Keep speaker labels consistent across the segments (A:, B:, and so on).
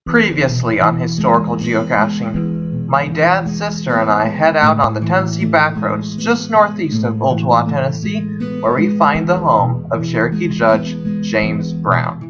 A: Previously on Historical Geocaching, my dad's sister and I head out on the Tennessee backroads just northeast of Ooltewah, Tennessee, where we find the home of Cherokee Judge James Brown.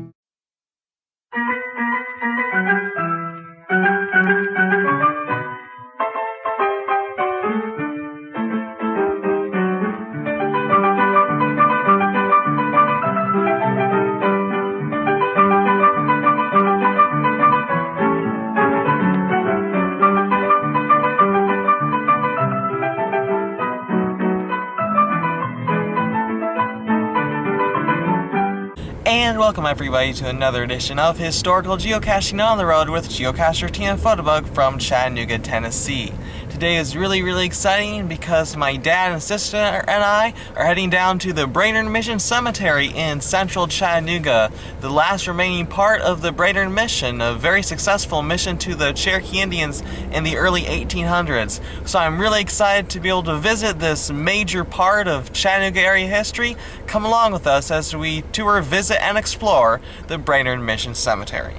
B: And welcome everybody to another edition of Historical Geocaching on the Road with geocacher Tina Photobug from Chattanooga, Tennessee. Today is really exciting because my dad and sister and I are heading down to the Brainerd Mission Cemetery in central Chattanooga, the last remaining part of the Brainerd Mission, a very successful mission to the Cherokee Indians in the early 1800s. So I'm really excited to be able to visit this major part of Chattanooga area history. Come along with us as we tour, visit, and explore the Brainerd Mission Cemetery.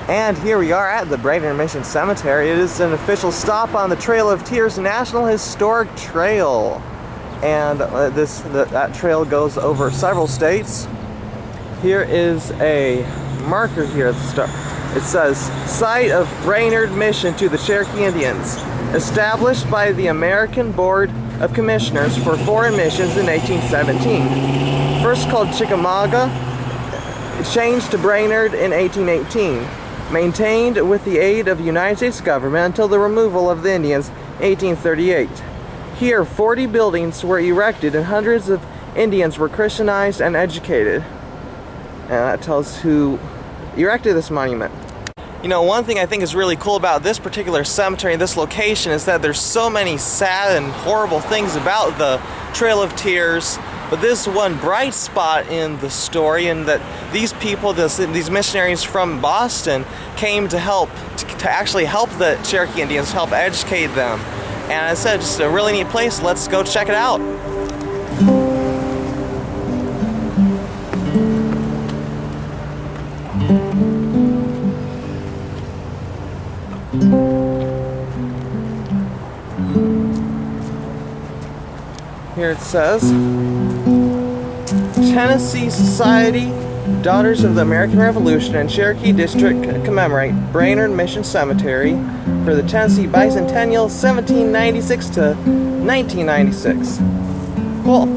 B: And here we are at the Brainerd Mission Cemetery. It is an official stop on the Trail of Tears National Historic Trail. And that trail goes over several states. Here is a marker here at the start. It says, Site of Brainerd Mission to the Cherokee Indians, established by the American Board of Commissioners for Foreign Missions in 1817. First called Chickamauga, changed to Brainerd in 1818. Maintained with the aid of the United States government until the removal of the Indians in 1838. Here, 40 buildings were erected and hundreds of Indians were Christianized and educated. And that tells who erected this monument. You know, one thing I think is really cool about this particular cemetery, this location, is that there's so many sad and horrible things about the Trail of Tears. But this one bright spot in the story, and that these people, these missionaries from Boston, came to actually help the Cherokee Indians, help educate them. And I said, just a really neat place. Let's go check it out. Here it says, Tennessee Society, Daughters of the American Revolution and Cherokee District commemorate Brainerd Mission Cemetery for the Tennessee Bicentennial 1796 to 1996. Cool.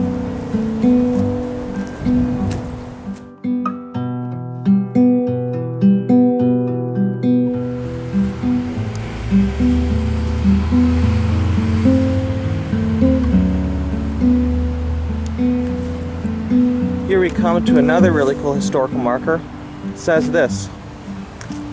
B: Here we come to another really cool historical marker. It says this,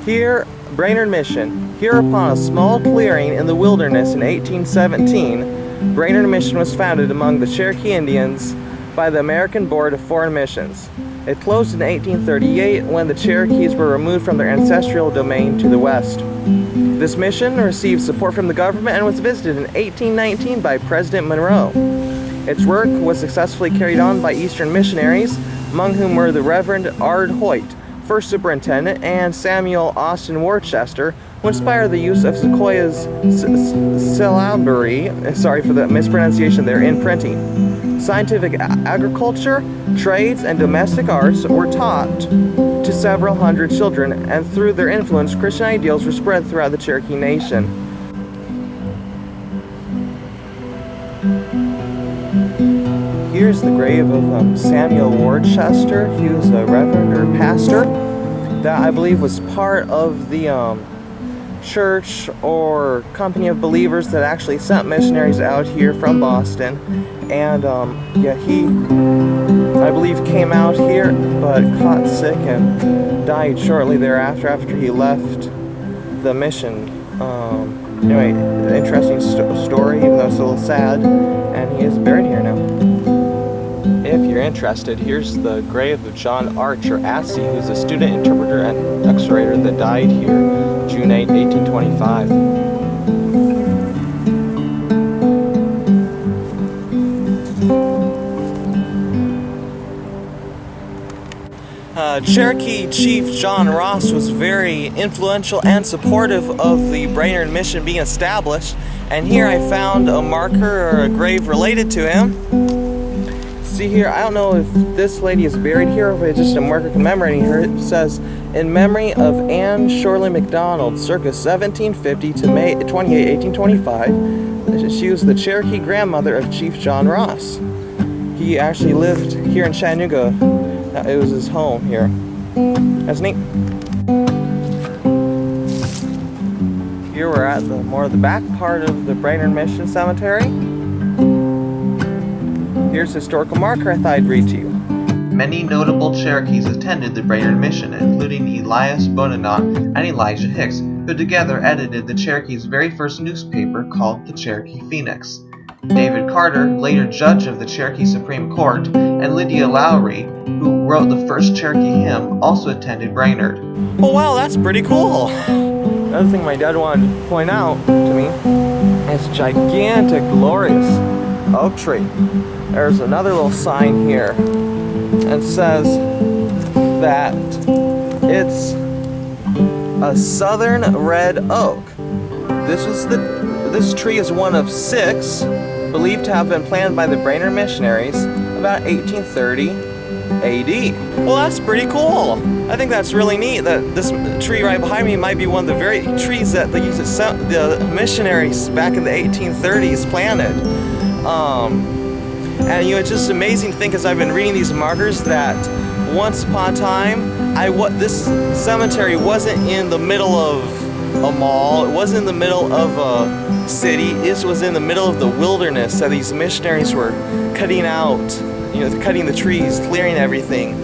B: Here, Brainerd Mission. Here upon a small clearing in the wilderness in 1817, Brainerd Mission was founded among the Cherokee Indians by the American Board of Foreign Missions. It closed in 1838 when the Cherokees were removed from their ancestral domain to the west. This mission received support from the government and was visited in 1819 by President Monroe. Its work was successfully carried on by Eastern missionaries, among whom were the Reverend Ard Hoyt, first superintendent, and Samuel Austin Worcester, who inspired the use of Sequoia's syllabary, sorry for the mispronunciation there, in printing. Scientific agriculture, trades, and domestic arts were taught to several hundred children, and through their influence, Christian ideals were spread throughout the Cherokee Nation. Here's the grave of Samuel Worcester. He was a reverend or pastor that I believe was part of the church or company of believers that actually sent missionaries out here from Boston. And yeah, he, I believe, came out here but caught sick and died shortly thereafter after he left the mission. Anyway, interesting story, even though it's a little sad, and he is buried here now. If you're interested, here's the grave of John Archer Assey, who's a student interpreter and explorator that died here June 8, 1825. Cherokee Chief John Ross was very influential and supportive of the Brainerd Mission being established, and here I found a marker or a grave related to him. See here, I don't know if this lady is buried here or if it's just a marker commemorating her. It says, in memory of Anne Shorley McDonald, circa 1750 to May 28, 1825. She was the Cherokee grandmother of Chief John Ross. He actually lived here in Chattanooga. It was his home here. That's neat. Here we're at more of the back part of the Brainerd Mission Cemetery. Here's a historical marker I thought I'd read to you.
A: Many notable Cherokees attended the Brainerd Mission, including Elias Bonanot and Elijah Hicks, who together edited the Cherokees' very first newspaper called the Cherokee Phoenix. David Carter, later judge of the Cherokee Supreme Court, and Lydia Lowry, who wrote the first Cherokee hymn, also attended Brainerd.
B: Oh wow, that's pretty cool! Another thing my dad wanted to point out to me is gigantic, glorious oak tree. There's another little sign here. It says that it's a southern red oak. This tree is one of 6 believed to have been planted by the Brainerd missionaries about 1830 AD. Well, that's pretty cool. I think that's really neat that this tree right behind me might be one of the very trees that the missionaries back in the 1830s planted. And it's just amazing to think, as I've been reading these markers, that once upon a time, this cemetery wasn't in the middle of a mall, it wasn't in the middle of a city, it was in the middle of the wilderness that these missionaries were cutting out, cutting the trees, clearing everything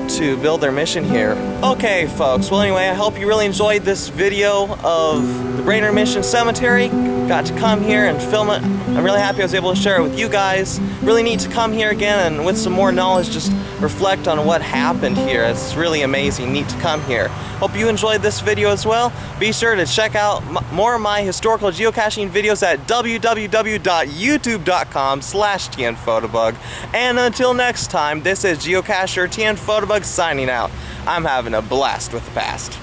B: to build their mission here. Okay folks, well anyway, I hope you really enjoyed this video of the Brainerd Mission Cemetery. Got to come here and film it. I'm really happy I was able to share it with you guys. Really neat to come here again and with some more knowledge just reflect on what happened here. It's really amazing, neat to come here. Hope you enjoyed this video as well. Be sure to check out more of my historical geocaching videos at www.youtube.com/tnphotobug. And until next time, this is geocacher TN Photobug signing out. I'm having a blast with the past.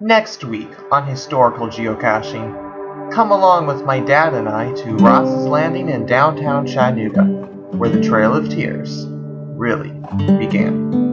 A: Next week on Historical Geocaching, come along with my dad and I to Ross's Landing in downtown Chattanooga, where the Trail of Tears really began.